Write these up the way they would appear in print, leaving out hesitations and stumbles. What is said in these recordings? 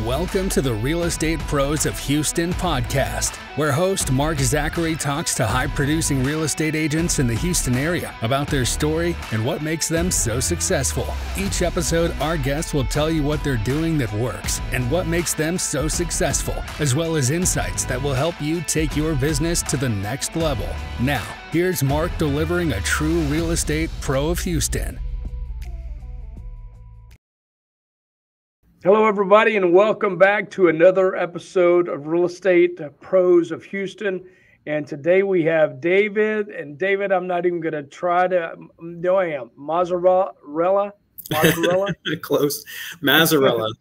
Welcome to the Real Estate Pros of Houston podcast, where host Mark Zachary talks to high-producing real estate agents in the Houston area about their story and what makes them so successful. Each episode, our guests will tell you what they're doing that works and what makes them so successful, as well as insights that will help you take your business to the next level. Now, here's Mark delivering a true real estate pro of Houston. Hello, everybody, and welcome back to another episode of Real Estate Pros of Houston. And today we have David. And David, I'm not even going to try to. No, I am. Mazzarella. Close. Mazzarella.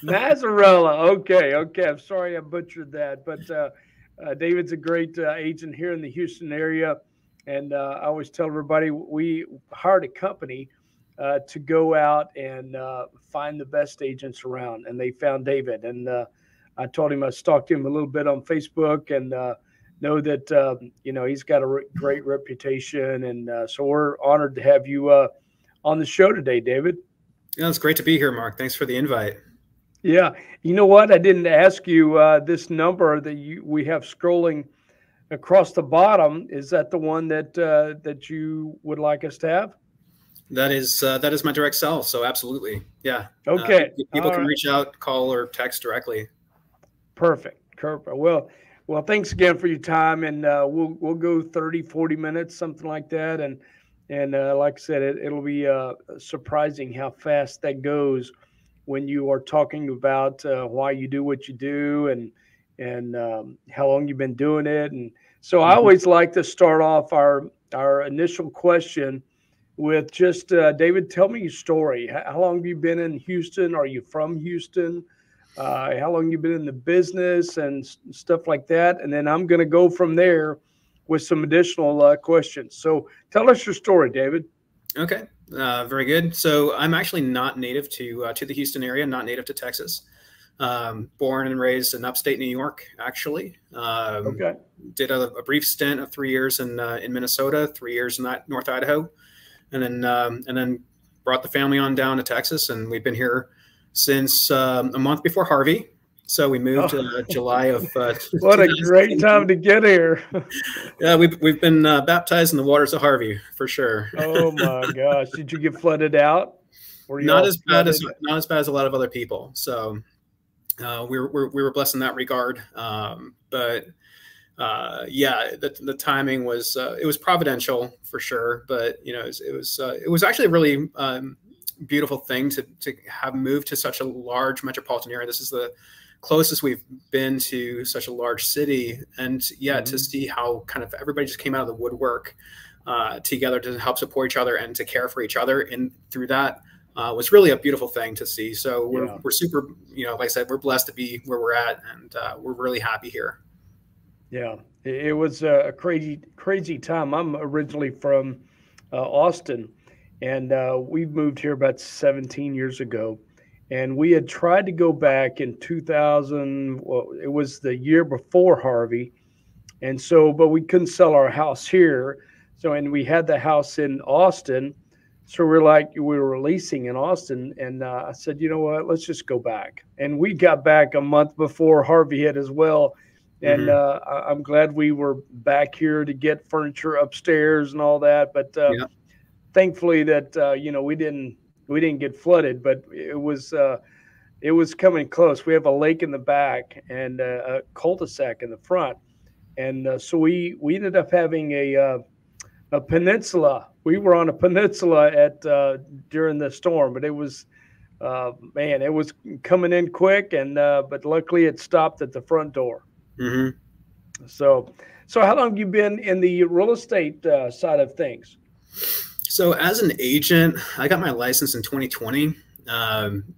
Mazzarella. Okay. I'm sorry I butchered that. But David's a great agent here in the Houston area. And I always tell everybody we hired a company to go out and find the best agents around, and they found David. And I told him I stalked him a little bit on Facebook, and know that he's got a great reputation. And so we're honored to have you on the show today, David. Yeah, it's great to be here, Mark. Thanks for the invite. Yeah, you know what? I didn't ask you this number that we have scrolling across the bottom. Is that the one that you would like us to have? That is my direct cell. So absolutely. Yeah. Okay. People can reach out, call, or text directly. Perfect. Well, thanks again for your time. And we'll go 30, 40 minutes, something like that. And like I said, it'll be surprising how fast that goes when you are talking about why you do what you do and how long you've been doing it. And so I always like to start off our initial question with just, David, tell me your story. How long have you been in Houston? Are you from Houston? How long have you been in the business and stuff like that? And then I'm going to go from there with some additional questions. So tell us your story, David. Okay. Very good. So I'm actually not native to the Houston area, not native to Texas. Born and raised in upstate New York, actually. Okay. Did a brief stint of 3 years in Minnesota, 3 years in North Idaho. And then brought the family on down to Texas, and we've been here since a month before Harvey. So we moved July of. What a great time to get here! Yeah, we've been baptized in the waters of Harvey for sure. Oh my gosh! Did you get flooded out? Not as bad as a lot of other people. So we were blessed in that regard. But yeah, the timing was it was providential for sure, but it was actually a really beautiful thing to have moved to such a large metropolitan area. This is the closest we've been to such a large city, and yet to see how kind of everybody just came out of the woodwork together to help support each other and to care for each other, and through that was really a beautiful thing to see. So we're super, like I said, we're blessed to be where we're at, and we're really happy here. Yeah, it was a crazy time. I'm originally from Austin, and we moved here about 17 years ago. And we had tried to go back in 2000. Well, it was the year before Harvey. And so, but we couldn't sell our house here. So, and we had the house in Austin. So we were leasing in Austin. And I said, you know what, let's just go back. And we got back a month before Harvey hit as well. And I'm glad we were back here to get furniture upstairs and all that. But thankfully that we didn't get flooded, but it was coming close. We have a lake in the back and a cul-de-sac in the front, and so we ended up having a peninsula. We were on a peninsula during the storm, but it was it was coming in quick, and but luckily it stopped at the front door. So how long have you been in the real estate side of things? So as an agent, I got my license in 2020.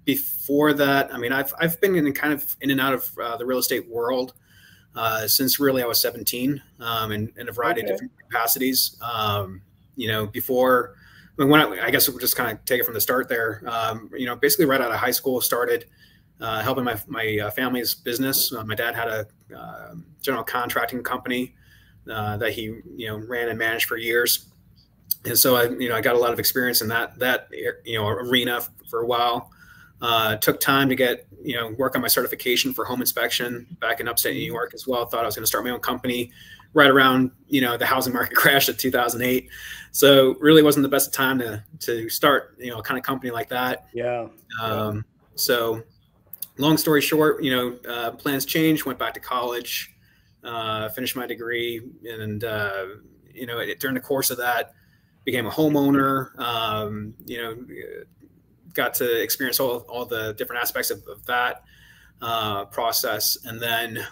Before that, I mean, I've been in and out of the real estate world since really I was 17 in a variety of different capacities. Before, I guess we'll just kind of take it from the start there. Basically right out of high school, started helping my family's business. My dad had a general contracting company that he ran and managed for years. And so I got a lot of experience in that arena for a while. Took time to get, work on my certification for home inspection back in upstate New York as well. Thought I was going to start my own company right around, the housing market crash of 2008. So really wasn't the best time to start, a kind of company like that. Yeah. So long story short, plans changed, went back to college, finished my degree, and, during the course of that, became a homeowner, got to experience all the different aspects of that process. And then,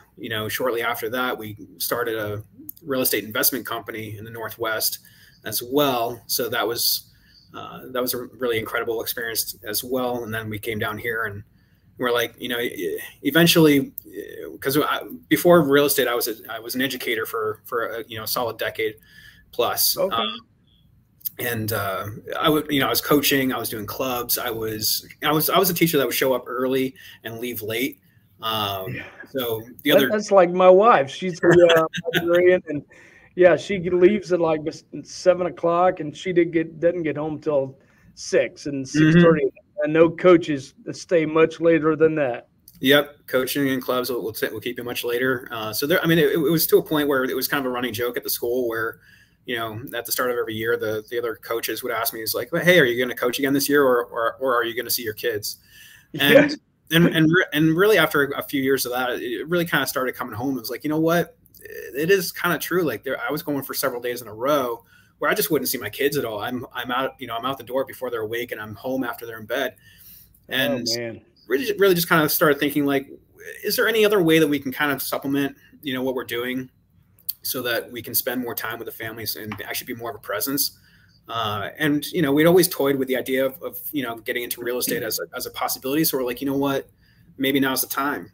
shortly after that, we started a real estate investment company in the Northwest as well. So that was a really incredible experience as well. And then we came down here and we're like, eventually, because before real estate, I was an educator for a solid decade plus. Okay. I was coaching, I was doing clubs. I was a teacher that would show up early and leave late. So that's like my wife. She's a librarian, and she leaves at like 7 o'clock, and she doesn't get home till 6 and 6:30. I know coaches that stay much later than that. Yep, coaching and clubs will keep you much later. It was to a point where it was kind of a running joke at the school where, at the start of every year, the other coaches would ask me, "Is like, hey, are you going to coach again this year, or are you going to see your kids?" And and really after a few years of that, it really kind of started coming home. It was like, you know what, it is kind of true. Like I was going for several days in a row where I just wouldn't see my kids at all. I'm out, I'm out the door before they're awake, and I'm home after they're in bed. And really just kind of started thinking, like, is there any other way that we can kind of supplement, what we're doing, so that we can spend more time with the families and actually be more of a presence. And, we'd always toyed with the idea of getting into real estate as a possibility. So we're like, you know what, maybe now's the time,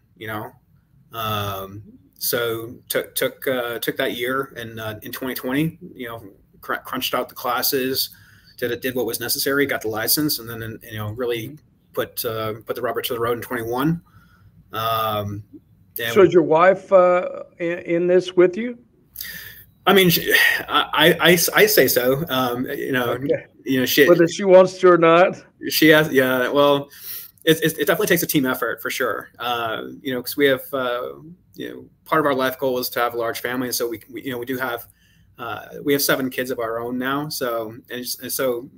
so took that year and in 2020, crunched out the classes, did what was necessary, got the license, and then, really put the rubber to the road in 21. So is your wife in this with you? I mean, I say so. She, whether she wants to or not. She has, yeah. Well, it definitely takes a team effort for sure. Because we have, part of our life goal is to have a large family, and so we do have. We have 7 kids of our own now. So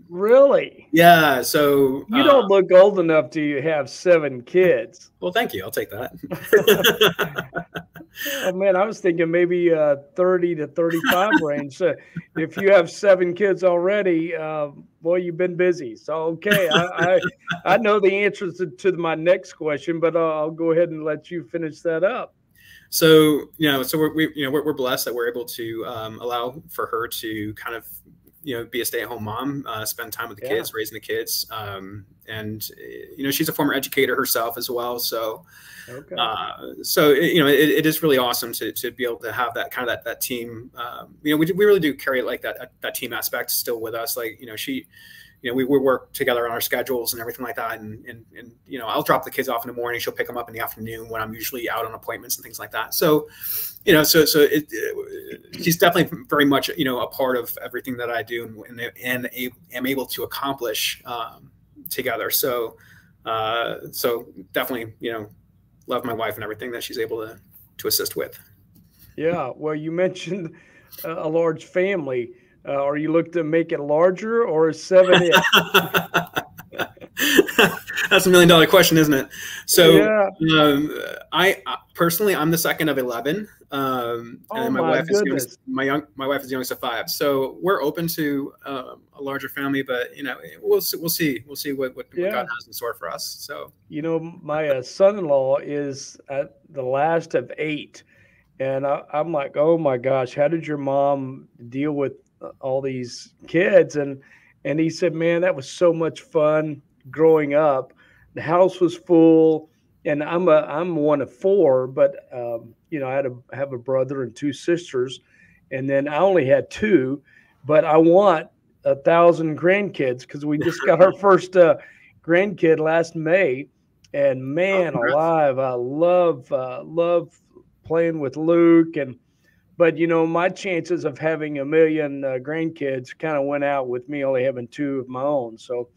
really, yeah. So you don't look old enough to have 7 kids. Well, thank you. I'll take that. Oh man, I was thinking maybe 30 to 35 range. So if you have 7 kids already, boy, you've been busy. So okay, I know the answer to my next question, but I'll go ahead and let you finish that up. So we're blessed that we're able to allow for her to kind of be a stay-at-home mom, spend time with the kids, raising the kids, and she's a former educator herself as well. So it is really awesome to be able to have that kind of that team. We really do carry like that team aspect still with us. Like we work together on our schedules and everything like that. And I'll drop the kids off in the morning. She'll pick them up in the afternoon when I'm usually out on appointments and things like that. So, she's definitely very much, a part of everything that I do and am able to accomplish together. So definitely, love my wife and everything that she's able to assist with. Yeah. Well, you mentioned a large family. Are you looking to make it larger, or is 7 it? That's $1 million question, isn't it? So I personally, I'm the second of 11. And my wife is youngest, my wife is the youngest of 5. So we're open to a larger family, but we'll see what God has in store for us. So my son-in-law is at the last of 8, and I'm like, oh my gosh, how did your mom deal with all these kids? And he said, man, that was so much fun growing up. The house was full, and I'm one of 4, but I have a brother and 2 sisters, and then I only had 2, but I want 1,000 grandkids because we just got our first grandkid last May, and man alive, I love playing with Luke. But, my chances of having 1 million grandkids kind of went out with me only having 2 of my own. So,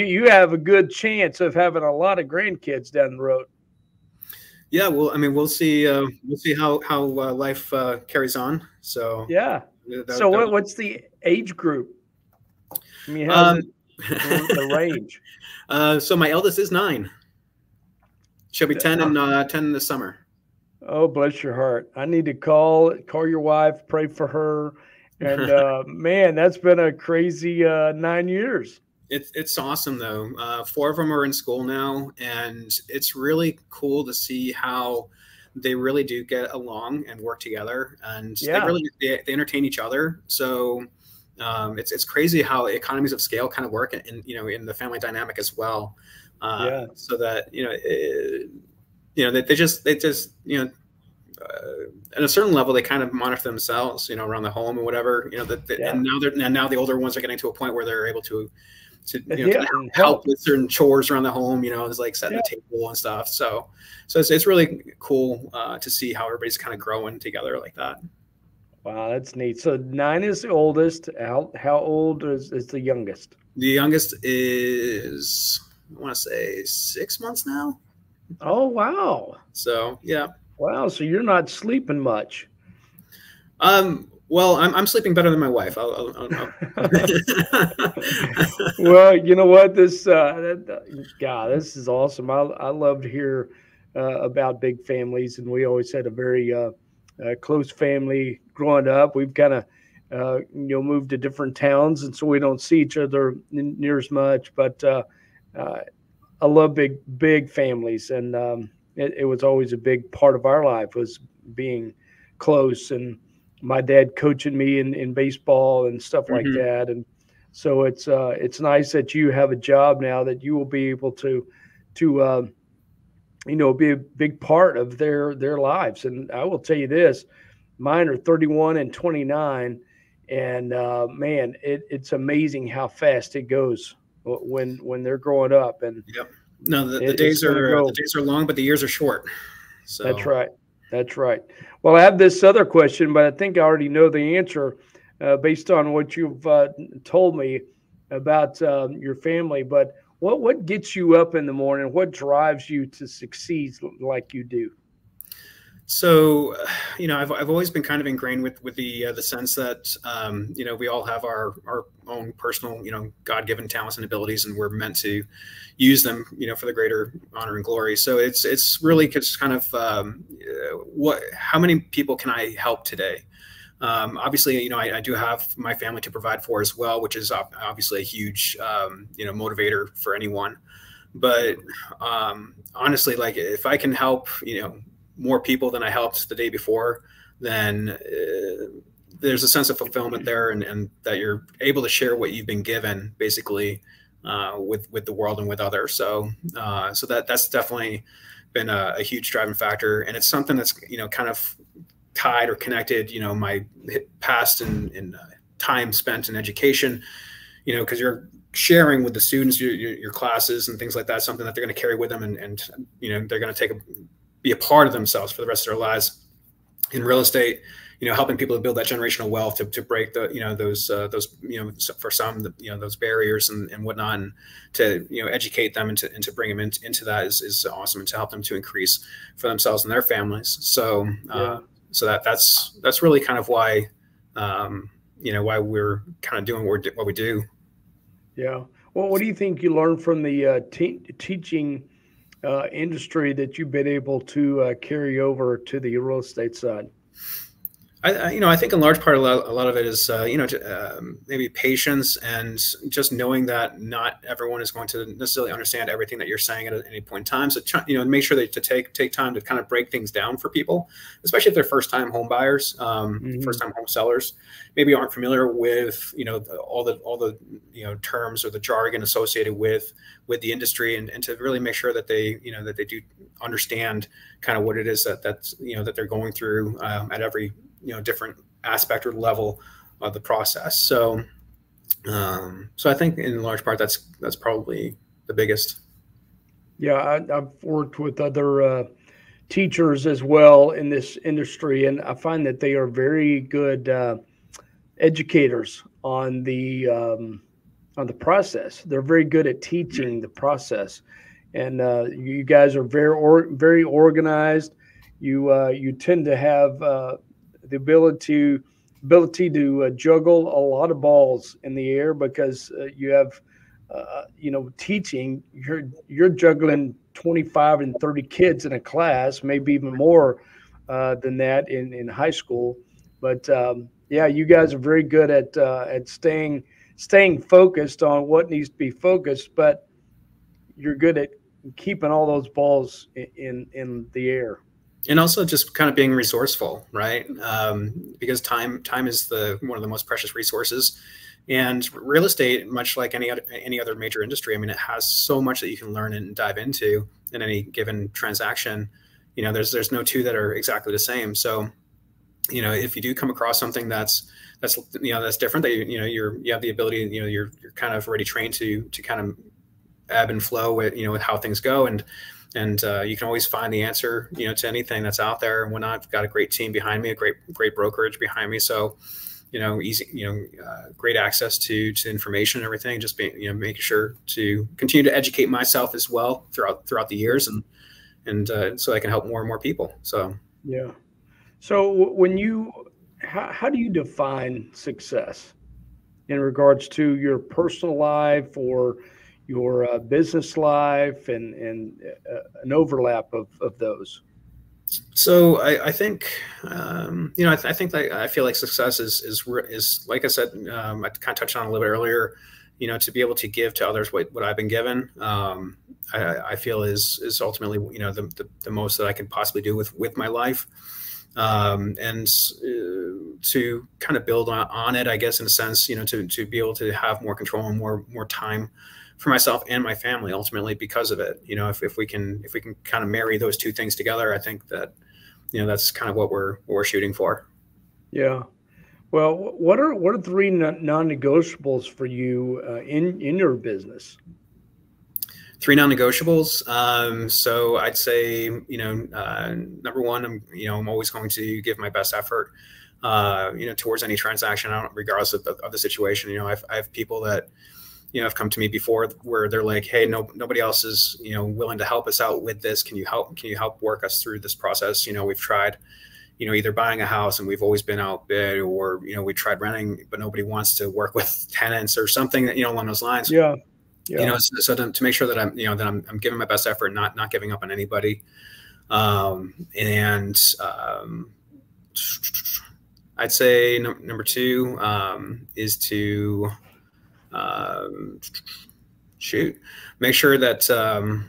you have a good chance of having a lot of grandkids down the road. Yeah, well, I mean, we'll see how life carries on. So yeah. So what's the age group? I mean, how's it the range? So my eldest is 9. She'll be 10 in this summer. Oh, bless your heart. I need to call your wife, pray for her. And man, that's been a crazy 9 years. It's awesome though. 4 of them are in school now, and it's really cool to see how they really do get along and work together, and they entertain each other. So it's crazy how economies of scale kind of work in the family dynamic as well. So that they just at a certain level they kind of monitor themselves around the home and whatever, and now the older ones are getting to a point where they're able to help with certain chores around the home, it's like setting the table and stuff. So it's really cool to see how everybody's kind of growing together like that. Wow, that's neat. So 9 is the oldest. How old is the youngest? The youngest is, I want to say, 6 months now. Oh, wow. So, yeah. Wow, so you're not sleeping much. Well, I'm sleeping better than my wife. Well, you know what? This this is awesome. I love to hear about big families, and we always had a very close family growing up. We've kind of moved to different towns, and so we don't see each other near as much. But I love big families, and it was always a big part of our life was being close, and my dad coaching me in baseball and stuff like that. And so it's nice that you have a job now that you will be able to be a big part of their lives. And I will tell you this, mine are 31 and 29, and man, it's amazing how fast it goes when they're growing up. And no, the days are long, but the years are short. So that's right. That's right. Well, I have this other question, but I think I already know the answer based on what you've told me about your family. But what gets you up in the morning? What drives you to succeed like you do? So, I've always been kind of ingrained with the sense that, we all have our own personal, God-given talents and abilities, and we're meant to use them, for the greater honor and glory. So it's really just kind of how many people can I help today? Obviously, I do have my family to provide for as well, which is obviously a huge, motivator for anyone. But honestly, like if I can help, more people than I helped the day before, then there's a sense of fulfillment there, and that you're able to share what you've been given basically with the world and with others. So that's definitely been a huge driving factor, and it's something that's kind of tied or connected my past and time spent in education, because you're sharing with the students your classes and things like that, something that they're going to carry with them, and they're going to be a part of themselves for the rest of their lives. In real estate, helping people to build that generational wealth to break the those for some those barriers and whatnot, and to educate them and to bring them into that is awesome, and to help them to increase for themselves and their families. So so that's really kind of why why we're kind of doing what we do. Yeah. Well, what do you think you learned from the teaching industry that you've been able to carry over to the real estate side? I think in large part a lot of it is maybe patience, and just knowing that not everyone is going to necessarily understand everything that you're saying at any point in time. So make sure that to take time to kind of break things down for people, especially if they're first time home buyers, first time home sellers, maybe aren't familiar with all the terms or the jargon associated with the industry, and to really make sure that they that they do understand kind of what it is that they're going through at every different aspect or level of the process. So I think in large part that's probably the biggest. Yeah, I've worked with other teachers as well in this industry, and I find that they are very good educators on the on the process. They're very good at teaching the process, and you guys are very organized. You tend to have the ability to juggle a lot of balls in the air because you have teaching. You're juggling 25 and 30 kids in a class, maybe even more than that in high school. But yeah, you guys are very good at staying focused on what needs to be focused, but you're good at keeping all those balls in the air. And also just kind of being resourceful, right? Because time is one of the most precious resources. And real estate, much like any other major industry, I mean, it has so much that you can learn and dive into in any given transaction. There's no two that are exactly the same. So, if you do come across something that's different, that you have the ability, you're kind of already trained to kind of ebb and flow with with how things go, and you can always find the answer to anything that's out there and whatnot. I've got a great team behind me, a great brokerage behind me, so easy, great access to information and everything. Just making sure to continue to educate myself as well throughout the years, and so I can help more and more people. So yeah. So how do you define success in regards to your personal life or your business life and an overlap of those? So I think, I feel like success is like I said, I kind of touched on a little bit earlier, to be able to give to others what I've been given, I feel is ultimately, the most that I can possibly do with my life. And to kind of build on it, I guess, in a sense, to be able to have more control and more time for myself and my family ultimately because of it. If we can kind of marry those two things together, I think that, that's kind of what we're shooting for. Yeah. Well, what are three non-negotiables for you in your business? Three non-negotiables. So I'd say, number one, I'm always going to give my best effort, towards any transaction, regardless of the situation. I have people that, have come to me before where they're like, hey, nobody else is, willing to help us out with this. Can you help work us through this process? We've tried, either buying a house and we've always been outbid, or, we tried renting, but nobody wants to work with tenants or something that, along those lines. Yeah. Yeah. So to make sure that I'm giving my best effort, not giving up on anybody. And I'd say number two is to make sure that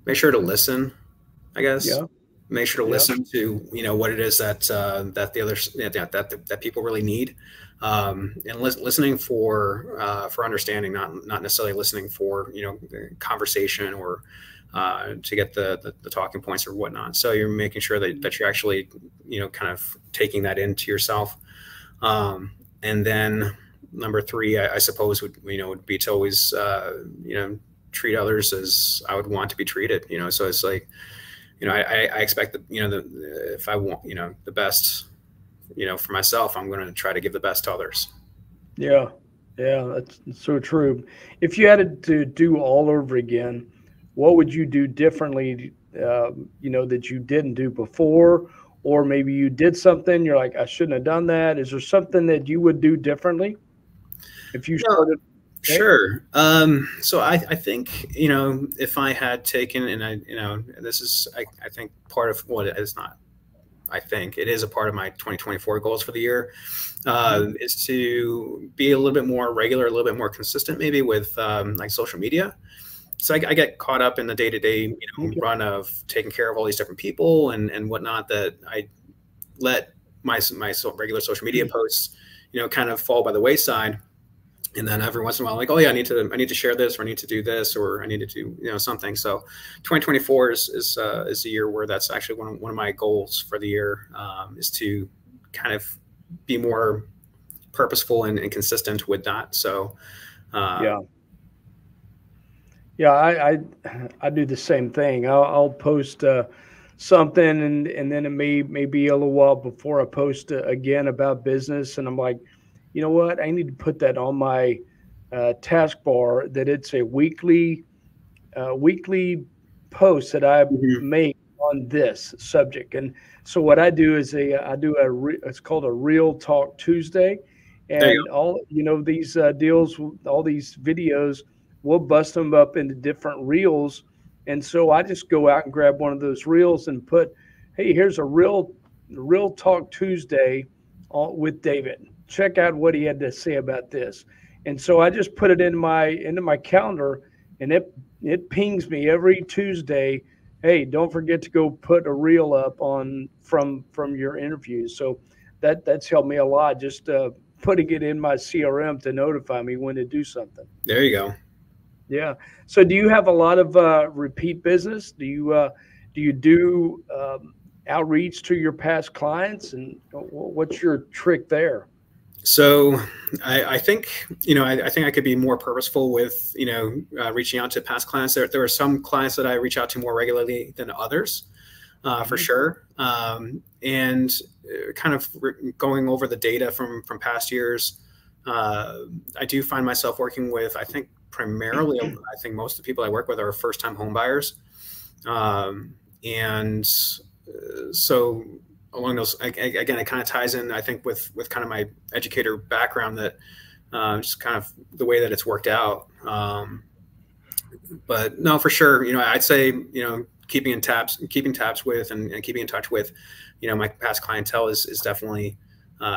make sure to listen, I guess. Yeah. Make sure to listen to what it is that that people really need, and listening for understanding, not necessarily listening for conversation or to get the talking points or whatnot. So you're making sure that you're actually kind of taking that into yourself, and then number three, I suppose would be to always treat others as I would want to be treated. So it's like, I expect that, if I want, the best, for myself, I'm going to try to give the best to others. Yeah. Yeah. That's so true. If you had to do all over again, what would you do differently, that you didn't do before, or maybe you did something, you're like, I shouldn't have done that. Is there something that you would do differently if you started? Sure. So I think, if I had taken, and this is, I think part of what it is not, I think it is a part of my 2024 goals for the year, is to be a little bit more regular, a little bit more consistent, maybe with, like social media. So I get caught up in the day-to-day, run of taking care of all these different people and whatnot, that I let my regular social media posts, kind of fall by the wayside. And then every once in a while, like, oh yeah, I need to share this, or I need to do this, or I need to do something. So 2024 is a year where that's actually one of my goals for the year, is to kind of be more purposeful and consistent with that. So yeah, I do the same thing. I'll post something, and then it may be a little while before I post again about business, and I'm like, you know what, I need to put that on my taskbar, that it's a weekly post that I Mhm. make on this subject. And so what I do is it's called a Real Talk Tuesday, There you and all these deals, all these videos, we'll bust them up into different reels. And so I just go out and grab one of those reels and put, hey, here's a Real Talk Tuesday with David. Check out what he had to say about this. And so I just put it into my calendar, and it pings me every Tuesday. Hey, don't forget to go put a reel up on from your interviews. So that's helped me a lot. Just putting it in my CRM to notify me when to do something. There you go. Yeah. So do you have a lot of repeat business? Do you do outreach to your past clients, and what's your trick there? So I think, I think I could be more purposeful with, reaching out to past clients. There are some clients that I reach out to more regularly than others, for sure. And kind of going over the data from past years, I do find myself working with, I think primarily, I think most of the people I work with are first-time home buyers. And so along those, again, it kind of ties in, I think, with kind of my educator background, that just kind of the way that it's worked out. But no, for sure, I'd say, keeping tabs with and keeping in touch with, my past clientele is definitely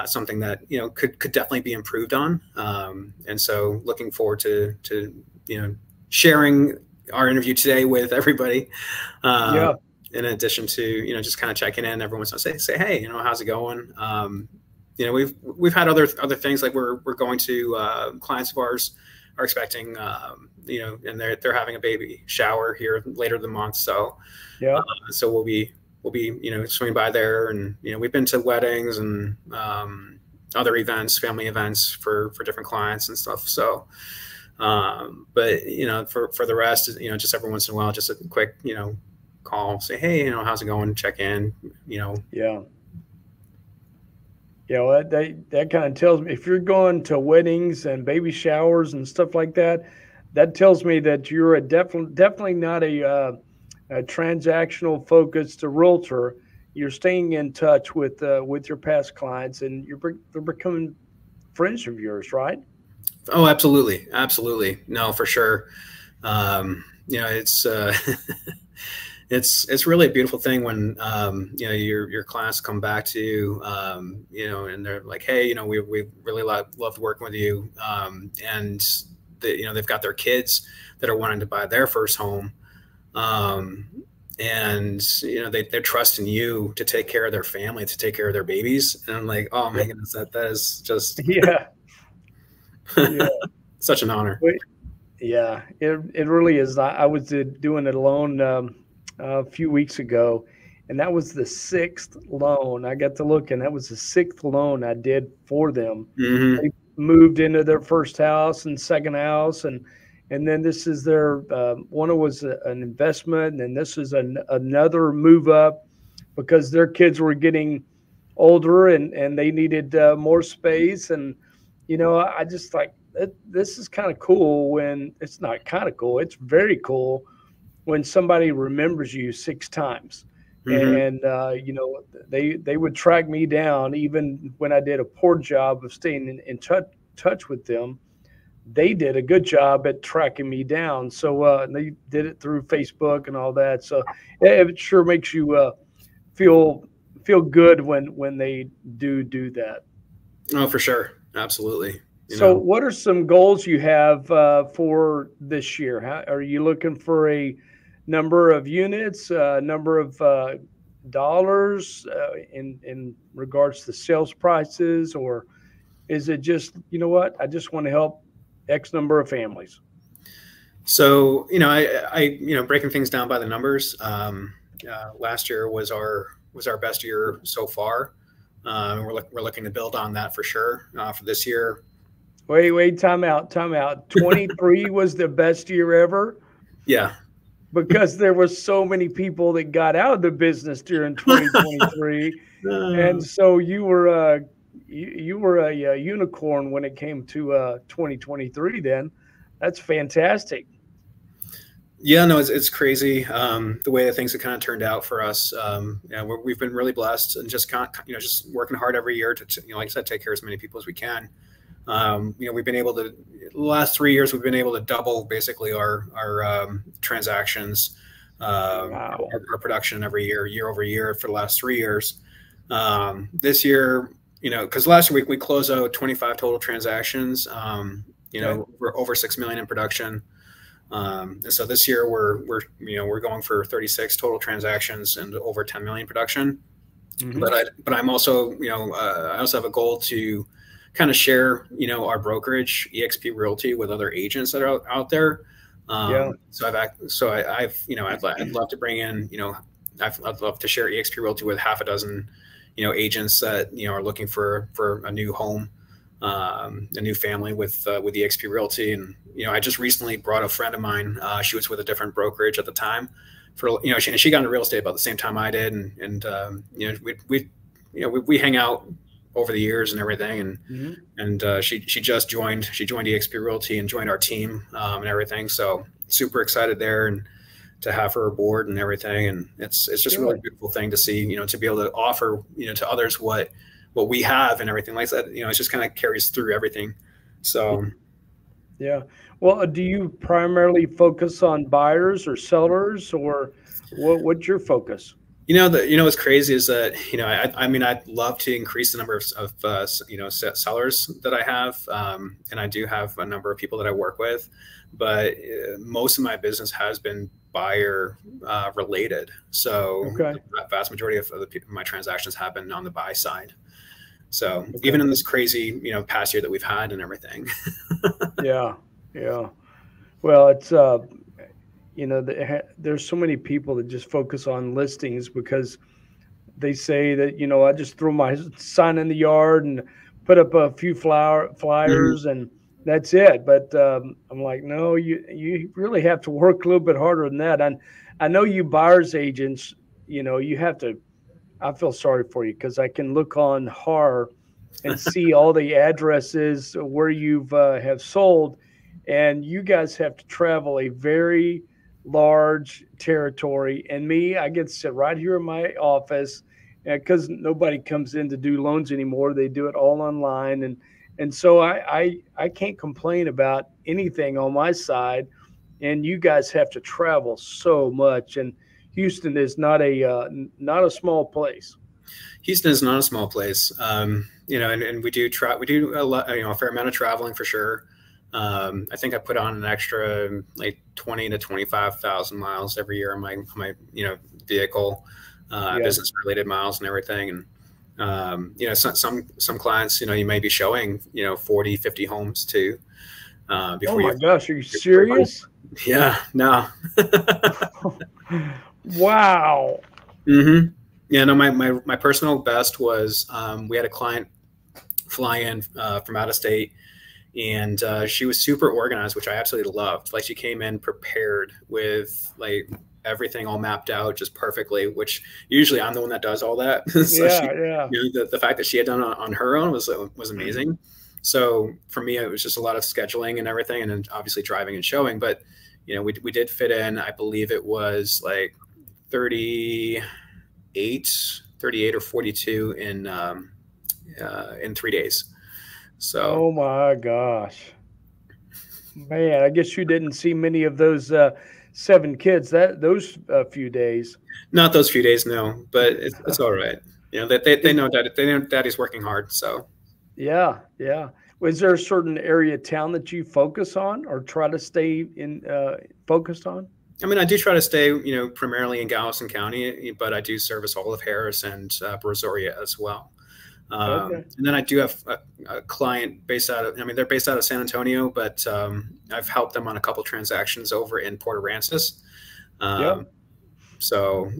something that, could definitely be improved on. And so looking forward to sharing our interview today with everybody. Yeah. In addition to, just kind of checking in every once in a while, say, hey, how's it going? We've had other things, like we're going to clients of ours are expecting, and they're having a baby shower here later in the month. So yeah, so we'll be swinging by there, and we've been to weddings and other events, family events for different clients and stuff. So but for the rest, just every once in a while, just a quick call, say, hey, how's it going, check in. Yeah. Well, that kind of tells me, if you're going to weddings and baby showers and stuff like that, that tells me that you're definitely not a transactional focused realtor. You're staying in touch with your past clients, and they're becoming friends of yours, right? Oh, absolutely. No, for sure. It's it's really a beautiful thing when your clients come back to you, and they're like, hey, we really loved working with you, and they've got their kids that are wanting to buy their first home, and they're trusting you to take care of their family, to take care of their babies. And I'm like, oh my goodness, that is just yeah. such an honor. Yeah, it really is. I was doing it alone a few weeks ago, and that was the 6th loan. I got to look, and that was the 6th loan I did for them. Mm-hmm. They moved into their first house and second house, and then this is their one was an investment, and then this is another move up, because their kids were getting older and they needed more space. And I just like, this is kind of cool. When it's not kind of cool, it's very cool when somebody remembers you 6 times. Mm-hmm. And they would track me down even when I did a poor job of staying in touch with them. They did a good job at tracking me down. So they did it through Facebook and all that. So it sure makes you feel good when they do that. Oh, for sure. Absolutely. So what are some goals you have for this year? How, are you looking for a number of units, number of dollars in regards to sales prices, or is it just, I just want to help X number of families? So, I breaking things down by the numbers, last year was our best year so far. We're looking to build on that for sure for this year. Wait, time out. 23 was the best year ever? Yeah. because there were so many people that got out of the business during 2023. And so you were a unicorn when it came to 2023 then. That's fantastic. Yeah, no, it's crazy the way that things have kind of turned out for us. We've been really blessed and just just working hard every year to like I said, take care of as many people as we can. We've been able to, the last 3 years, we've been able to double basically our transactions, Wow. our production every year over year for the last 3 years. This year, because last year we closed out 25 total transactions, we're over 6 million in production. And so this year we're going for 36 total transactions and over 10 million production. Mm-hmm. But I'm also, I also have a goal to kind of share, our brokerage, eXp Realty, with other agents that are out there. So I'd love to bring in, I'd love to share eXp Realty with half a dozen, agents that, are looking for a new home, a new family with eXp Realty. And, I just recently brought a friend of mine. She was with a different brokerage at the time she got into real estate about the same time I did. And we hang out over the years and everything. And, mm-hmm. and she joined eXp Realty and joined our team, and everything. So super excited there and to have her aboard and everything. And it's just a really beautiful thing to see, to be able to offer, to others what we have and everything like that. It just kind of carries through everything. So. Yeah. Well, do you primarily focus on buyers or sellers, or what's your focus? What's crazy is that, I'd love to increase the number of sellers that I have. And I do have a number of people that I work with, but most of my business has been buyer related. So the vast majority of my transactions have been on the buy side. So even in this crazy, past year that we've had and everything. Yeah. Well, it's, there's so many people that just focus on listings because they say that, I just throw my sign in the yard and put up a few flyers mm-hmm. and that's it. But I'm like, no, you really have to work a little bit harder than that. And I know you buyers agents, you have to, I feel sorry for you because I can look on HAR and see all the addresses where you've have sold, and you guys have to travel a very large territory. And me, I get to sit right here in my office because nobody comes in to do loans anymore. They do it all online. And so I can't complain about anything on my side. And you guys have to travel so much. And Houston is not a small place. Houston is not a small place. And we do a lot, a fair amount of traveling for sure. I think I put on an extra like 20 to 25,000 miles every year on my vehicle, business related miles and everything. And, some clients, you may be showing, 40, 50 homes too. Before my gosh, are you serious? Yeah, no. Wow. Mm-hmm. Yeah, no, my personal best was, we had a client fly in from out of state, and she was super organized, which I absolutely loved. Like, she came in prepared with like everything all mapped out just perfectly, which usually I'm the one that does all that. So the fact that she had done it on her own was amazing. So for me, it was just a lot of scheduling and everything, and then obviously driving and showing. But we did fit in, I believe it was like 38 or 42 in 3 days. So, oh my gosh, man, I guess you didn't see many of those 7 kids those few days. Not those few days, no, but it's all right. They know daddy's working hard. So yeah. Was there a certain area of town that you focus on or try to stay in focused on? I mean, I do try to stay, primarily in Galveston County, but I do service all of Harris and Brazoria as well. And then I do have a client based out of, they're based out of San Antonio, but I've helped them on a couple transactions over in Port Aransas. So,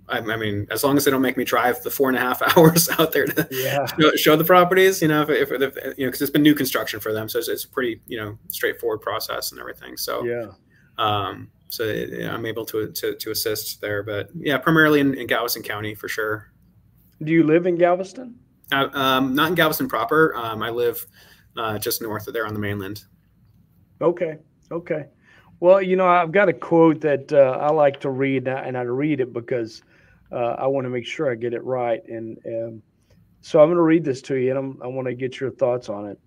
I mean, as long as they don't make me drive the 4.5 hours out there to show the properties, because it's been new construction for them. So it's a pretty, straightforward process and everything. So, So I'm able to assist there, but yeah, primarily in Galveston County for sure. Do you live in Galveston? Not in Galveston proper. I live just north of there on the mainland. Okay. Okay. Well, I've got a quote that I like to read, and I read it because I want to make sure I get it right. And so I'm going to read this to you, and I want to get your thoughts on it.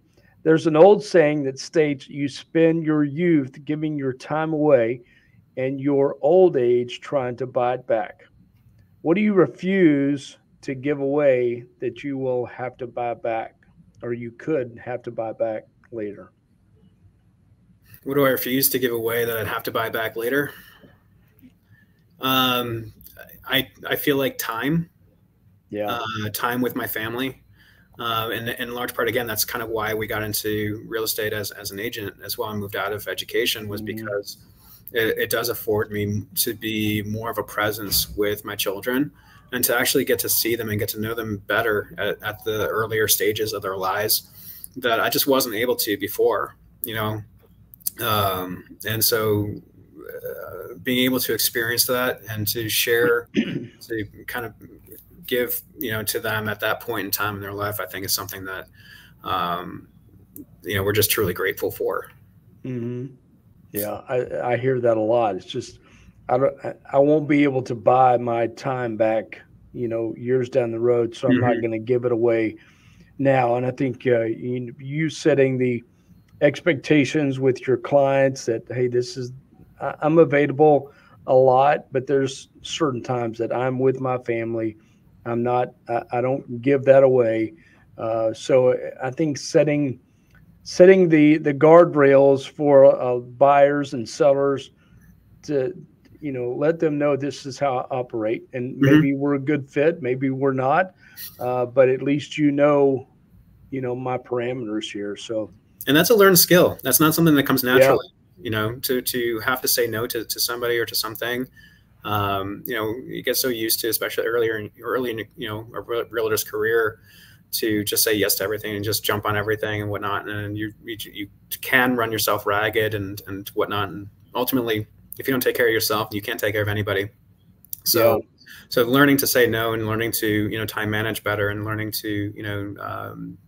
There's an old saying that states, "You spend your youth giving your time away and your old age trying to buy it back." What do you refuse to give away that you will have to buy back, or you could have to buy back later? What do I refuse to give away that I'd have to buy back later? I feel like time. Yeah. Time with my family. And in large part, again, that's kind of why we got into real estate as an agent as well and moved out of education, was because it does afford me to be more of a presence with my children and to actually get to see them and get to know them better at the earlier stages of their lives that I just wasn't able to before, and so being able to experience that and to share, to kind of give, to them at that point in time in their life, I think is something that, we're just truly grateful for. Mm-hmm. Yeah, I hear that a lot. It's just, I won't be able to buy my time back, years down the road. So I'm not going to give it away now. And I think you setting the expectations with your clients that, hey, I'm available a lot, but there's certain times that I'm with my family. I don't give that away. So I think setting the guardrails for buyers and sellers to, let them know this is how I operate. And maybe we're a good fit, maybe we're not, but at least my parameters here. So. And that's a learned skill. That's not something that comes naturally, to have to say no to somebody or to something. You get so used to, especially early in a realtor's career, to just say yes to everything and just jump on everything and whatnot. And you can run yourself ragged and whatnot. And ultimately, if you don't take care of yourself, you can't take care of anybody. So learning to say no and learning to, time manage better and learning to,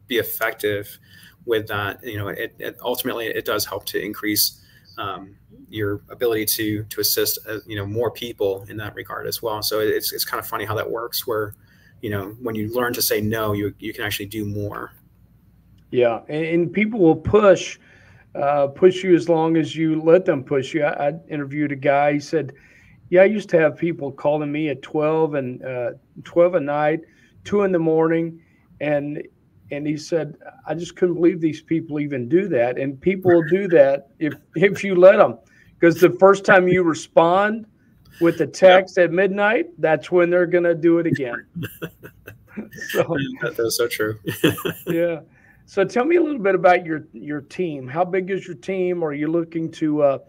be effective with that, it ultimately, it does help to increase your ability to assist, more people in that regard as well. So it's kind of funny how that works, where, when you learn to say no, you can actually do more. Yeah. And people will push you as long as you let them push you. I interviewed a guy. He said, yeah, I used to have people calling me at 12 at night, 2 in the morning. And he said, I just couldn't believe these people even do that. And people will do that if you let them, because the first time you respond with a text at midnight, that's when they're going to do it again. So that's so true. Yeah. So tell me a little bit about your team. How big is your team? Are you looking to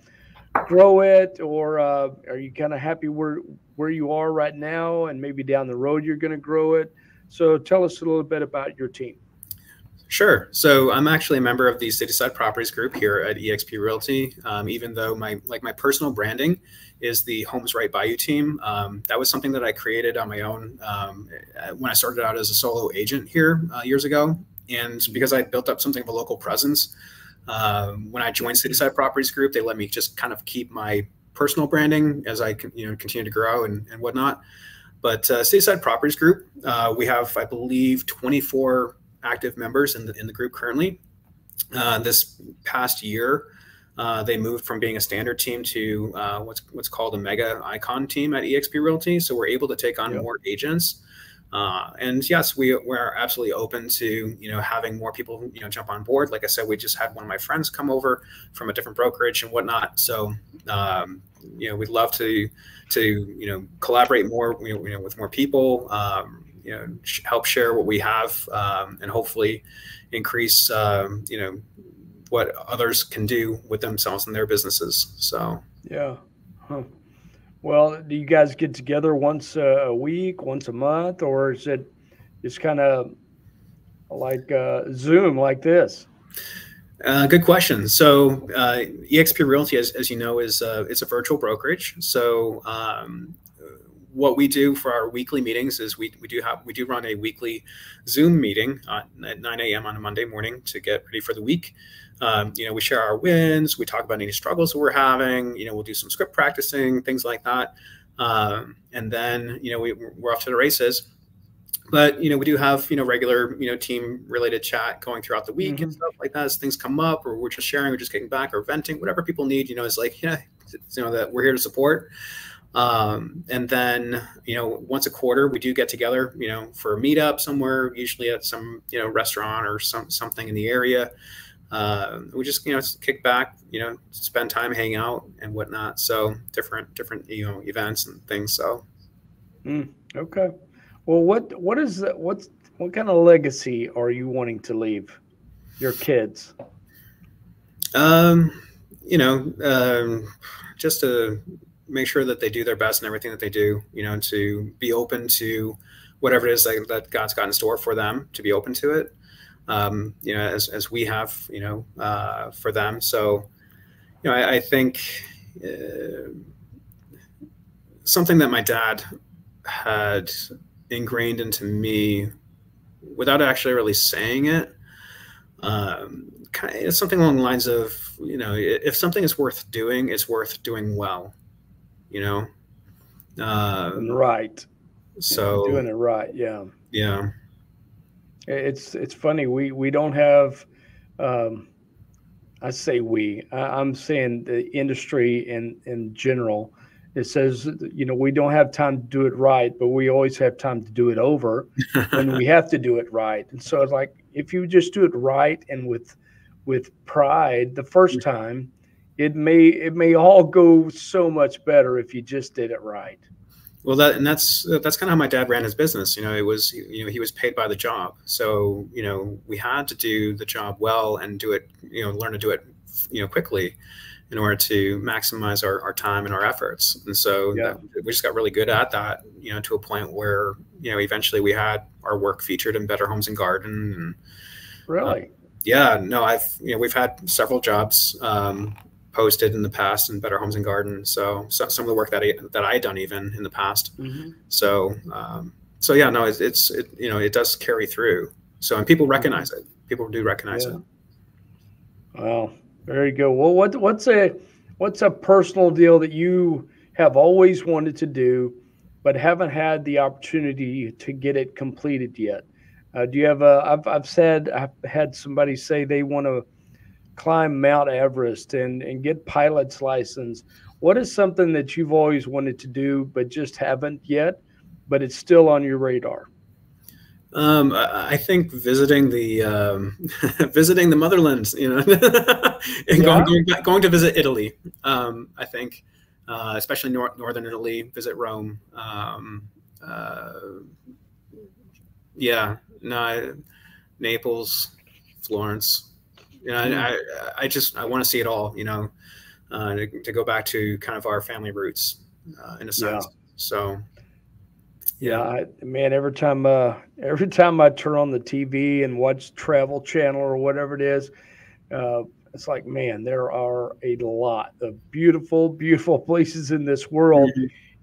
grow it, or are you kind of happy where you are right now, and maybe down the road you're going to grow it? So tell us a little bit about your team. Sure. So I'm actually a member of the Cityside Properties Group here at eXp Realty. Even though my personal branding is the Homes Right By You team, that was something that I created on my own when I started out as a solo agent here years ago. And because I built up something of a local presence, when I joined Cityside Properties Group, they let me just kind of keep my personal branding as I continue to grow and whatnot. But Cityside Properties Group, we have, I believe, 24 active members in the group currently. This past year, they moved from being a standard team to what's called a mega icon team at eXp Realty. So we're able to take on more agents. And yes, we're absolutely open to having more people jump on board. Like I said, we just had one of my friends come over from a different brokerage and whatnot. So we'd love to collaborate more with more people. Help share what we have, and hopefully increase, what others can do with themselves and their businesses. So, yeah. Huh. Well, do you guys get together once a week, once a month, or is it just kind of like Zoom like this? Good question. So eXp Realty, as you know, is it's a virtual brokerage. So what we do for our weekly meetings is we do run a weekly Zoom meeting at 9 a.m. on a Monday morning to get ready for the week. We share our wins. We talk about any struggles that we're having. We'll do some script practicing, things like that. And then, we're off to the races. But, we do have, regular, team related chat going throughout the week and stuff like that as things come up, or we're just sharing, we're just getting back or venting, whatever people need, is like, that we're here to support. And then, once a quarter, we do get together, for a meetup somewhere, usually at some, restaurant or something in the area. We just, kick back, spend time, hang out and whatnot. So different, events and things. So. Okay. Well, what kind of legacy are you wanting to leave your kids? Just to make sure that they do their best in everything that they do, to be open to whatever it is that God's got in store for them, to be open to it, as we have, for them. So, I think something that my dad had ingrained into me without actually really saying it, kind of something along the lines of, if something is worth doing, it's worth doing well, right. So doing it right. Yeah. Yeah. It's funny. We don't have, I say I'm saying the industry in general. It says, we don't have time to do it right, but we always have time to do it over when we have to do it right. And so it's like, if you just do it right and with pride the first time, it may all go so much better if you just did it right. Well, that's kind of how my dad ran his business. It was, he was paid by the job. So, we had to do the job well and do it, learn to do it, quickly, in order to maximize our time and our efforts. And so we just got really good at that, to a point where, eventually we had our work featured in Better Homes and Garden. And, really? We've had several jobs posted in the past in Better Homes and Garden. So some of the work that I done even in the past. So it does carry through. So, and people recognize it. People do recognize it. Wow. Very good. Well, what's a personal deal that you have always wanted to do, but haven't had the opportunity to get it completed yet? Do you have I've had somebody say they want to climb Mount Everest and get pilot's license. What is something that you've always wanted to do, but just haven't yet, but it's still on your radar? I think visiting the motherland, and going to visit Italy. I think, especially northern Italy, visit Rome. Naples, Florence. I want to see it all. To go back to kind of our family roots, in a sense. So. Yeah, man, every time I turn on the TV and watch Travel Channel or whatever it is, it's like, man, there are a lot of beautiful, beautiful places in this world.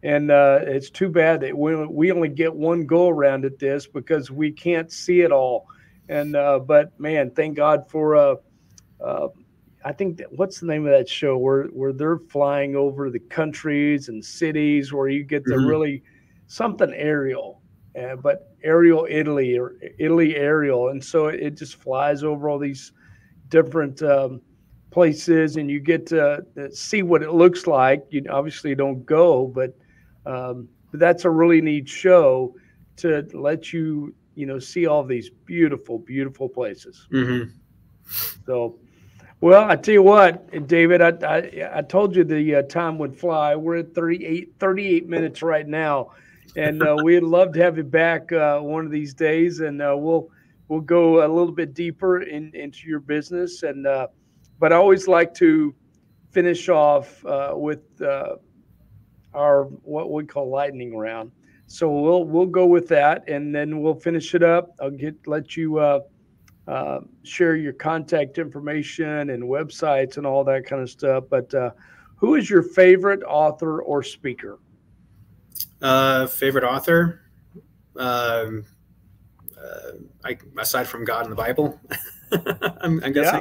And it's too bad that we only get one go around at this because we can't see it all. And but man, thank God for I think what's the name of that show where they're flying over the countries and cities where you get to really something aerial, but aerial Italy or Italy aerial. And so it just flies over all these different places and you get to see what it looks like. You obviously don't go, but that's a really neat show to let you, see all these beautiful, beautiful places. So, well, I tell you what, David, I told you the time would fly. We're at 38 minutes right now. And we'd love to have you back one of these days, and we'll go a little bit deeper into your business. And but I always like to finish off with our what we call lightning round. So we'll go with that, and then we'll finish it up. I'll let you share your contact information and websites and all that kind of stuff. But who is your favorite author or speaker? Favorite author? Aside from God and the Bible, I'm guessing. Yeah.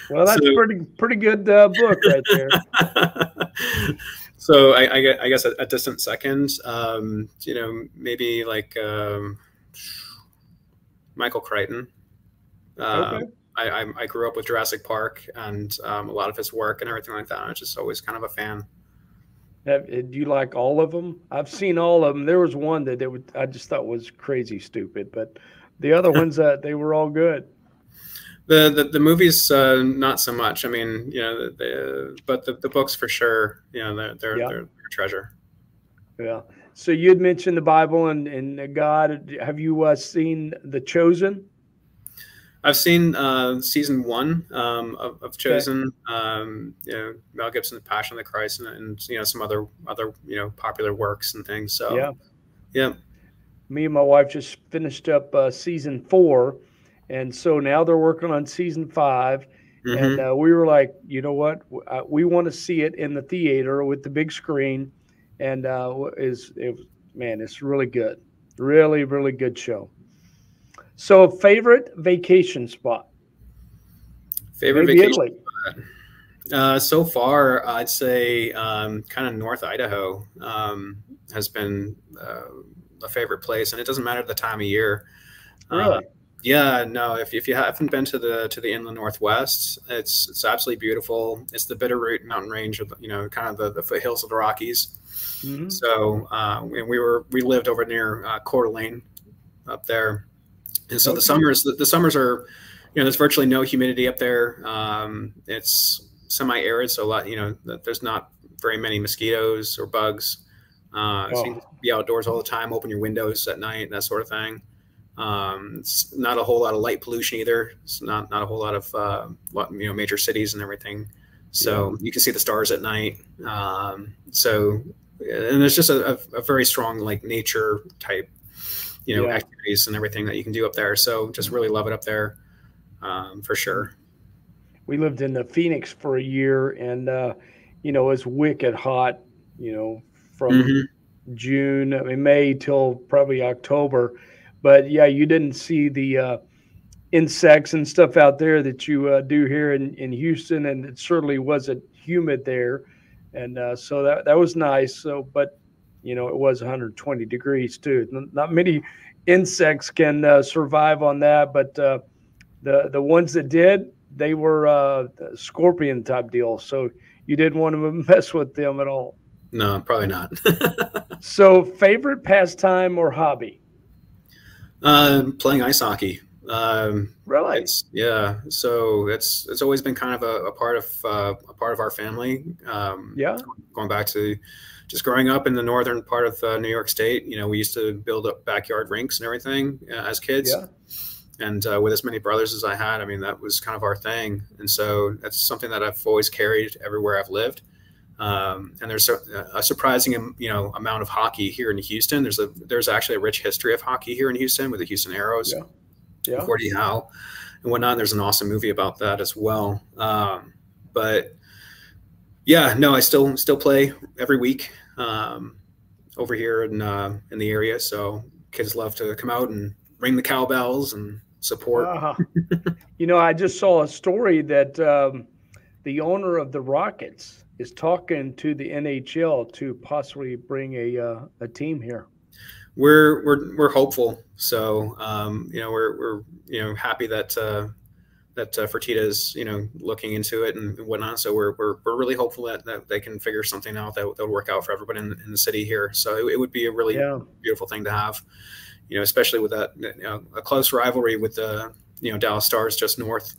Well, that's pretty good book right there. So I guess a distant second, maybe like Michael Crichton. Okay. I grew up with Jurassic Park and a lot of his work and everything like that. I was just always kind of a fan. Do you like all of them? I've seen all of them. There was one that I just thought was crazy stupid, but the other ones they were all good. The movies not so much. I mean, but the books for sure. They're a treasure. Yeah. So you had mentioned the Bible and God. Have you seen The Chosen? I've seen season 1 of Chosen. Okay. Mel Gibson's Passion of the Christ, and some other popular works and things. So yeah. Me and my wife just finished up season 4, and so now they're working on season 5. Mm-hmm. And we were like, you know what? We want to see it in the theater with the big screen, and it's really good, really, really good show. So, favorite vacation spot? Favorite vacation spot? So far, I'd say kind of North Idaho has been a favorite place, and it doesn't matter the time of year. Really? Yeah, no. If you haven't been to the inland Northwest, it's absolutely beautiful. It's the Bitterroot mountain range, kind of the foothills of the Rockies. Mm-hmm. So, and we lived over near Coeur d'Alene up there. And so the summers are, there's virtually no humidity up there. It's semi-arid, so there's not very many mosquitoes or bugs. So you can be outdoors all the time, open your windows at night, that sort of thing. It's not a whole lot of light pollution either. It's not a whole lot of major cities and everything. So you can see the stars at night. And there's just a very strong nature type activities and everything that you can do up there. So just really love it up there, for sure. We lived in Phoenix for a year, and it was wicked hot, from June, May till probably October. But yeah, you didn't see the insects and stuff out there that you do here in Houston, and it certainly wasn't humid there, and so that was nice. So, but it was 120 degrees too. Not many insects can survive on that, but the ones that did, they were scorpion type deal. So you didn't want to mess with them at all. No, probably not. So, favorite pastime or hobby? Playing ice hockey. Really? So it's always been kind of a part of our family. Going back to just growing up in the northern part of New York State, we used to build up backyard rinks and everything as kids. Yeah. And with as many brothers as I had, that was kind of our thing. And so that's something that I've always carried everywhere I've lived. And there's a surprising, amount of hockey here in Houston. There's actually a rich history of hockey here in Houston with the Houston Aeros, Gordie Howe, and whatnot. And there's an awesome movie about that as well. But yeah, no, I still play every week over here in the area. So kids love to come out and ring the cowbells and support. I just saw a story that the owner of the Rockets is talking to the NHL to possibly bring a team here. We're hopeful. So we're happy that Fertitta's looking into it and whatnot. So we're really hopeful that they can figure something out that'll work out for everybody in the city here. So it would be a really beautiful thing to have, especially with that a close rivalry with the Dallas Stars just north.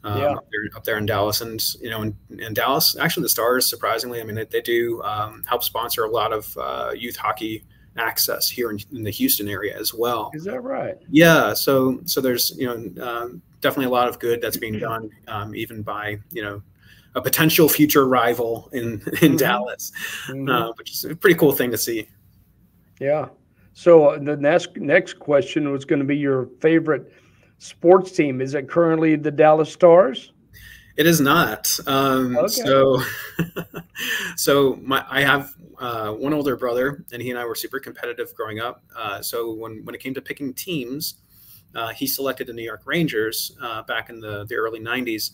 Up there in Dallas, and in Dallas, actually the Stars, surprisingly, they do help sponsor a lot of youth hockey access here in the Houston area as well. Is that right? Yeah. So there's definitely a lot of good that's being done, even by a potential future rival in Dallas, which is a pretty cool thing to see. Yeah. So the next question was going to be your favorite sports team. Is it currently the Dallas Stars? It is not. Okay. I have one older brother, and he and I were super competitive growing up. So when it came to picking teams, he selected the New York Rangers back in the early 90s,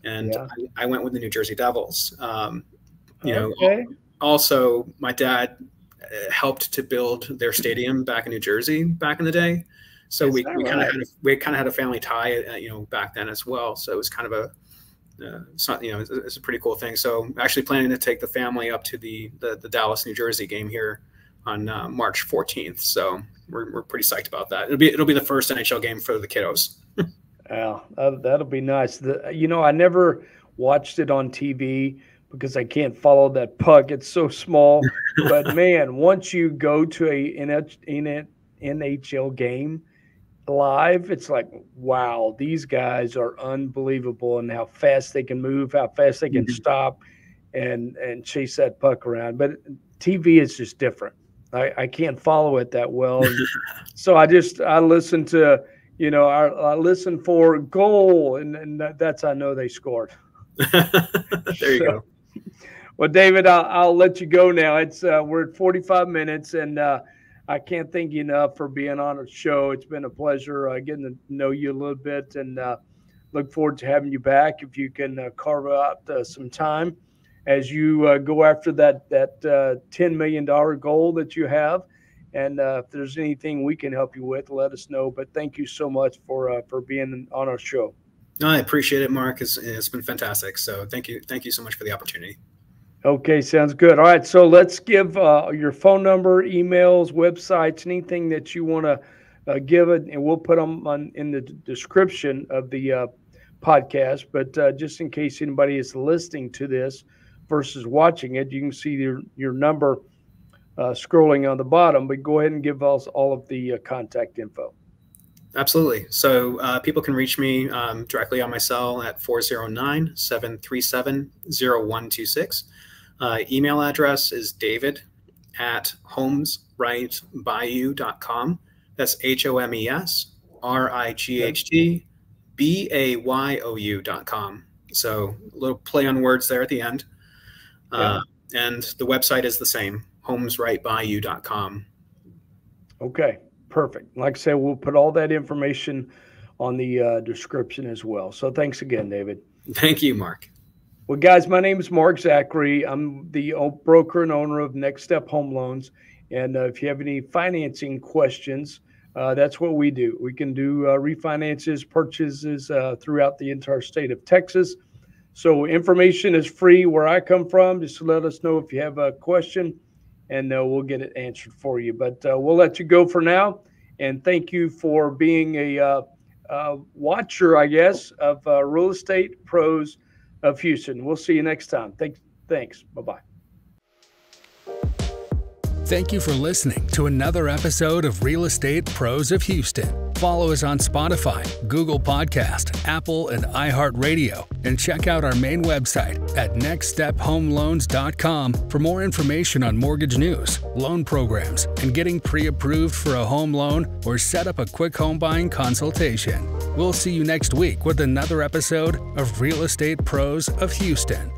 and I went with the New Jersey Devils. Also, my dad helped to build their stadium back in New Jersey back in the day. So we kind of had a family tie, back then as well. So it was kind of it's a pretty cool thing. So I'm actually planning to take the family up to the Dallas, New Jersey game here on March 14th. So we're pretty psyched about that. It'll be the first NHL game for the kiddos. Yeah, that'll be nice. I never watched it on TV because I can't follow that puck. It's so small. But man, once you go to a NHL game live, it's like, wow, these guys are unbelievable, and how fast they can move, how fast they can stop and chase that puck around. But TV is just different. I can't follow it that well. So I listen to, I listen for goal, and that's, I know they scored. There you go. Well, David, I'll let you go now. It's we're at 45 minutes, and I can't thank you enough for being on our show. It's been a pleasure getting to know you a little bit, and look forward to having you back if you can carve out some time as you go after that $10 million goal that you have. And if there's anything we can help you with, let us know. But thank you so much for being on our show. No, I appreciate it, Mark. It's been fantastic. So thank you so much for the opportunity. Okay, sounds good. All right, so let's give your phone number, emails, websites, anything that you want to give it, and we'll put them in the description of the podcast. But just in case anybody is listening to this versus watching it, you can see your number scrolling on the bottom. But go ahead and give us all of the contact info. Absolutely. So people can reach me directly on my cell at 409-737-0126. Email address is david@homesrightbayou.com. That's HOMESRIGHTBAYOU.com. So a little play on words there at the end. And the website is the same, homesrightbayou.com. Okay, perfect. Like I said, we'll put all that information on the description as well. So thanks again, David. Thank you, Mark. Well, guys, my name is Mark Zachary. I'm the broker and owner of Next Step Home Loans. And if you have any financing questions, that's what we do. We can do refinances, purchases throughout the entire state of Texas. So information is free where I come from. Just let us know if you have a question, and we'll get it answered for you. But we'll let you go for now. And thank you for being a watcher, I guess, of Real Estate Pros of Houston. We'll see you next time. Thanks. Bye-bye. Thank you for listening to another episode of Real Estate Pros of Houston. Follow us on Spotify, Google Podcast, Apple, and iHeartRadio, and check out our main website at nextstephomeloans.com for more information on mortgage news, loan programs, and getting pre-approved for a home loan or set up a quick home buying consultation. We'll see you next week with another episode of Real Estate Pros of Houston.